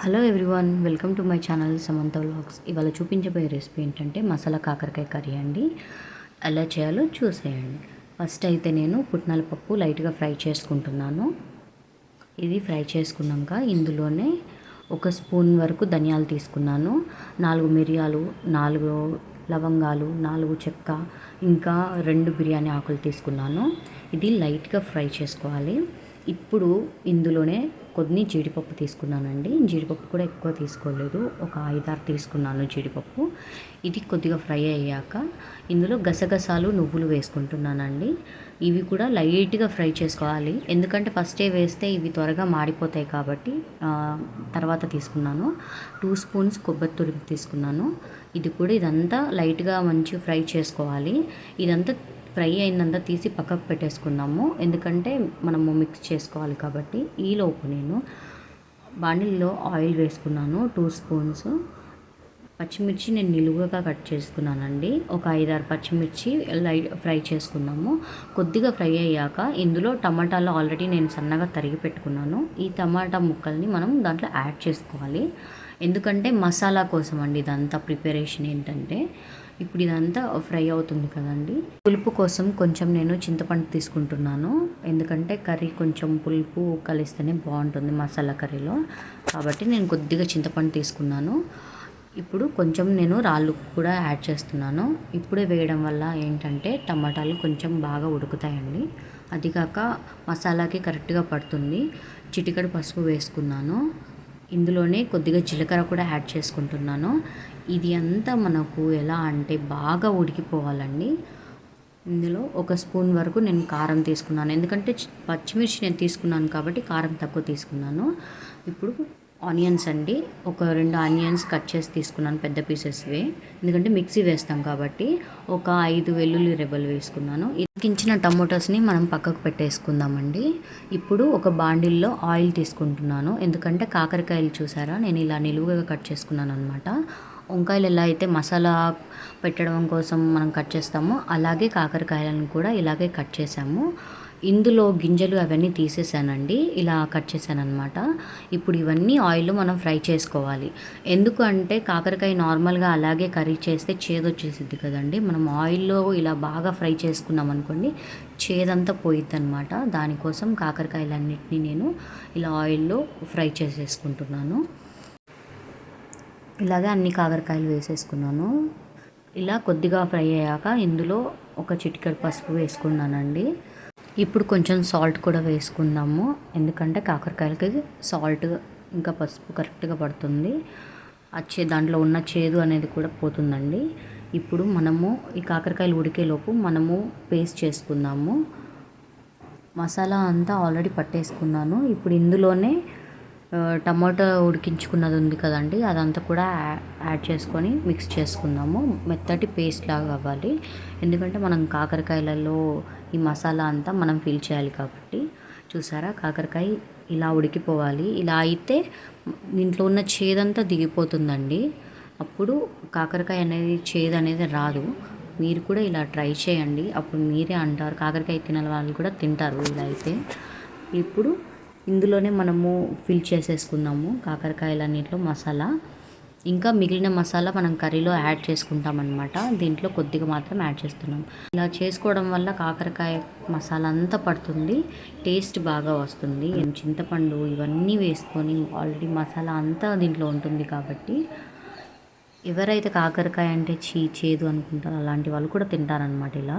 Hello everyone, welcome to my channel Samantha vlogs. ఇవాళ చూపించబోయే recipe ఏంటంటే మసాలా కాకరకాయ కర్రీ అండి. ఎలా చేయాలో చూసేయండి. ఫస్ట్ అయితే నేను పుట్నాల పప్పు లైట్గా ఫ్రై చేసుకుంటున్నాను. ఇది ఫ్రై చేసుకున్నాక ఇందులోనే 1 స్పూన్ వరకు ధనియాలు తీసుకున్నాను, 4 మిరియాలు, 4 లవంగాలు, 4 చెక్క, ఇంకా 2 బిర్యానీ ఆకులు తీసుకున్నాను. ఇది లైట్గా ఫ్రై చేసుకోవాలి. ఇప్పుడు ఇందులోనే కొన్ని జీడిపప్పు తీసుకున్నానండి. జీడిపప్పు కూడా ఎక్కువ తీసుకోలేదు, ఒక 5-6 తీసుకున్నాను జీడిపప్పు. ఇది కొద్దిగా ఫ్రై అయ్యాక ఇందులో గసగసాలు, నువ్వులు వేసుకుంటున్నానండి. ఇవి కూడా లైట్గా ఫ్రై చేసుకోవాలి, ఎందుకంటే ఫస్టే వేస్తే ఇవి త్వరగా మాడిపోతాయి కాబట్టి తర్వాత తీసుకున్నాను. 2 స్పూన్స్ కొబ్బరి తురుము తీసుకున్నాను. ఇది కూడా ఇదంతా లైట్గా మంచిగా ఫ్రై చేసుకోవాలి. ఇదంతా ఫ్రై అయిందంతా తీసి పక్కకు పెట్టేసుకున్నాము, ఎందుకంటే మనము మిక్స్ చేసుకోవాలి కాబట్టి. ఈలోపు నేను బాణలిలో ఆయిల్ వేసుకున్నాను 2 స్పూన్స్. పచ్చిమిర్చి నేను నిలువుగా కట్ చేసుకున్నానండి. ఒక 5-6 పచ్చిమిర్చి లైట్ ఫ్రై చేసుకున్నాము. కొద్దిగా ఫ్రై అయ్యాక ఇందులో టమాటాలు ఆల్రెడీ నేను సన్నగా తరిగి పెట్టుకున్నాను. ఈ టమాటా ముక్కల్ని మనం దాంట్లో యాడ్ చేసుకోవాలి, ఎందుకంటే మసాలా కోసం అండి. ఇదంతా ప్రిపరేషన్ ఏంటంటే ఇప్పుడు ఇదంతా ఫ్రై అవుతుంది కదండి. పులుపు కోసం కొంచెం నేను చింతపండు తీసుకుంటున్నాను, ఎందుకంటే కర్రీ కొంచెం పులుపు కలిస్తేనే బాగుంటుంది మసాలా కర్రీలో, కాబట్టి నేను కొద్దిగా చింతపండు తీసుకున్నాను. ఇప్పుడు కొంచెం నేను రాళ్ళు కూడా యాడ్ చేస్తున్నాను. ఇప్పుడే వేయడం వల్ల ఏంటంటే టమాటాలు కొంచెం బాగా ఉడుకుతాయండి. అది కాక మసాలాకి కరెక్ట్గా పడుతుంది. చిటికెడు పసుపు వేసుకున్నాను. ఇందులోనే కొద్దిగా జీలకర్ర కూడా యాడ్ చేసుకుంటున్నాను. ఇది అంతా మనకు ఎలా అంటే బాగా ఉడికిపోవాలండి. ఇందులో 1 స్పూన్ వరకు నేను కారం తీసుకున్నాను, ఎందుకంటే పచ్చిమిర్చి నేను తీసుకున్నాను కాబట్టి కారం తక్కువ తీసుకున్నాను. ఇప్పుడు ఆనియన్స్ అండి, ఒక 2 ఆనియన్స్ కట్ చేసి తీసుకున్నాను, పెద్ద పీసెస్వే, ఎందుకంటే మిక్సీ వేస్తాం కాబట్టి. ఒక 5 వెల్లుల్లి రెబ్బలు వేసుకున్నాను. ఉడికించిన టమోటాస్ని మనం పక్కకు పెట్టేసుకుందామండి. ఇప్పుడు ఒక బాండిల్లో ఆయిల్ తీసుకుంటున్నాను, ఎందుకంటే కాకరకాయలు చూసారా నేను ఇలా నిలువుగా కట్ చేసుకున్నాను అనమాట. వంకాయలు ఎలా అయితే మసాలా పెట్టడం కోసం మనం కట్ చేస్తామో అలాగే కాకరకాయలను కూడా ఇలాగే కట్ చేసాము. ఇందులో గింజలు అవన్నీ తీసేసానండి, ఇలా కట్ చేశాను అనమాట. ఇప్పుడు ఇవన్నీ ఆయిల్లో మనం ఫ్రై చేసుకోవాలి, ఎందుకు అంటే కాకరకాయ నార్మల్గా అలాగే కర్రీ చేస్తే చేదొచ్చేసిద్ది కదండి. మనం ఆయిల్లో ఇలా బాగా ఫ్రై చేసుకున్నాం అనుకోండి, చేదంతా పోయిద్ది అనమాట. దానికోసం కాకరకాయలన్నిటినీ నేను ఇలా ఆయిల్లో ఫ్రై చేసేసుకుంటున్నాను. ఇలాగే అన్ని కాకరకాయలు వేసేసుకున్నాను. ఇలా కొద్దిగా ఫ్రై అయ్యాక ఇందులో ఒక చిటికెడు పసుపు వేసుకున్నానండి. ఇప్పుడు కొంచెం సాల్ట్ కూడా వేసుకుందాము, ఎందుకంటే కాకరకాయలకి సాల్ట్ ఇంకా పసుపు కరెక్ట్గా పడుతుంది. దాంట్లో ఉన్న చేదు అనేది కూడా పోతుందండి. ఇప్పుడు మనము ఈ కాకరకాయలు ఉడికేలోపు మనము పేస్ట్ చేసుకుందాము. మసాలా అంతా ఆల్రెడీ పట్టేసుకున్నాను. ఇప్పుడు ఇందులోనే టమాటా ఉడికించుకున్నది ఉంది కదండి, అదంతా కూడా యాడ్ చేసుకొని మిక్స్ చేసుకుందాము. మెత్తటి పేస్ట్ లాగా అవ్వాలి, ఎందుకంటే మనం కాకరకాయలలో ఈ మసాలా అంతా మనం ఫిల్ చేయాలి కాబట్టి. చూసారా, కాకరకాయ ఇలా ఉడికిపోవాలి. ఇలా అయితే దీంట్లో ఉన్న చేదంతా దిగిపోతుందండి. అప్పుడు కాకరకాయ అనేది చేదు అనేది రాదు. మీరు కూడా ఇలా ట్రై చేయండి, అప్పుడు మీరే అంటారు, కాకరకాయ తినే వాళ్ళు కూడా తింటారు ఇలా అయితే. ఇప్పుడు ఇందులోనే మనము ఫిల్ చేసేసుకుందాము కాకరకాయలన్నింటిలో మసాలా. ఇంకా మిగిలిన మసాలా మనం కర్రీలో యాడ్ చేసుకుంటాం అనమాట, దీంట్లో కొద్దిగా మాత్రం యాడ్ చేస్తున్నాం. ఇలా చేసుకోవడం వల్ల కాకరకాయ మసాలా అంతా పడుతుంది, టేస్ట్ బాగా వస్తుంది. చింతపండు ఇవన్నీ వేసుకొని ఆల్రెడీ మసాలా అంతా దీంట్లో ఉంటుంది కాబట్టి ఎవరైతే కాకరకాయ అంటే చేదు అనుకుంటారో అలాంటి వాళ్ళు కూడా తింటారనమాట ఇలా.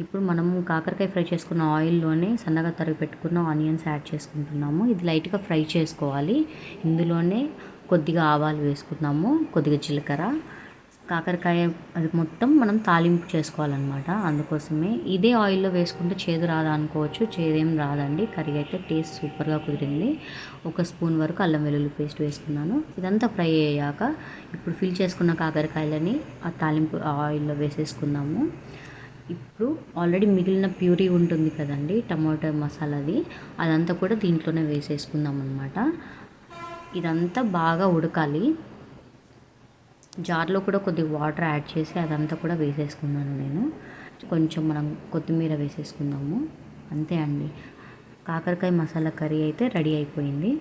ఇప్పుడు మనం కాకరకాయ ఫ్రై చేసుకున్న ఆయిల్లోనే సన్నగా తరిగి పెట్టుకున్న ఆనియన్స్ యాడ్ చేసుకుంటున్నాము. ఇది లైట్గా ఫ్రై చేసుకోవాలి. ఇందులోనే కొద్దిగా ఆవాలు వేసుకున్నాము, కొద్దిగా జీలకర్ర, కాకరకాయ అది మొత్తం మనం తాలింపు చేసుకోవాలన్నమాట. అందుకోసమే ఇదే ఆయిల్లో వేసుకుంటే చేదు రాదా అనుకోవచ్చు, చేదేం రాదండి. కర్రీ అయితే టేస్ట్ సూపర్గా కుదిరింది. 1 స్పూన్ వరకు అల్లం వెల్లుల్లి పేస్ట్ వేసుకున్నాను. ఇదంతా ఫ్రై అయ్యాక ఇప్పుడు ఫిల్ చేసుకున్న కాకరకాయలని ఆ తాలింపు ఆయిల్లో వేసేసుకుందాము. ఇప్పుడు ఆల్రెడీ మిగిలిన ప్యూరీ ఉంటుంది కదండి టమాటో మసాలాది, అదంతా కూడా దీంట్లోనే వేసేసుకుందాం అనమాట. ఇదంతా బాగా ఉడకాలి. జార్లో కూడా కొద్దిగా వాటర్ యాడ్ చేసి అదంతా కూడా వేసేసుకున్నాను నేను. కొంచెం మనం కొత్తిమీర వేసేసుకుందాము. అంతే అండి, కాకరకాయ మసాలా కర్రీ అయితే రెడీ అయిపోయింది.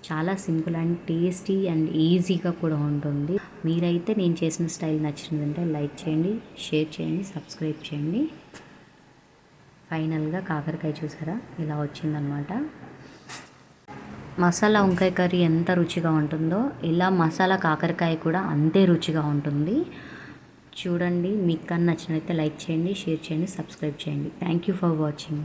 చాలా సింపుల్ అండ్ టేస్టీ అండ్ ఈజీగా కూడా ఉంటుంది. మీరైతే నేను చేసిన స్టైల్ నచ్చిందంటే లైక్ చేయండి, షేర్ చేయండి, సబ్స్క్రైబ్ చేయండి. ఫైనల్గా కాకరకాయ చూసారా ఇలా వచ్చిందనమాట. మసాలా వంకాయ కర్రీ ఎంత రుచిగా ఉంటుందో ఇలా మసాలా కాకరకాయ కూడా అంతే రుచిగా ఉంటుంది. చూడండి, మీకు కన్నా నచ్చినట్లయితే లైక్ చేయండి, షేర్ చేయండి, సబ్స్క్రైబ్ చేయండి. Thank you for watching.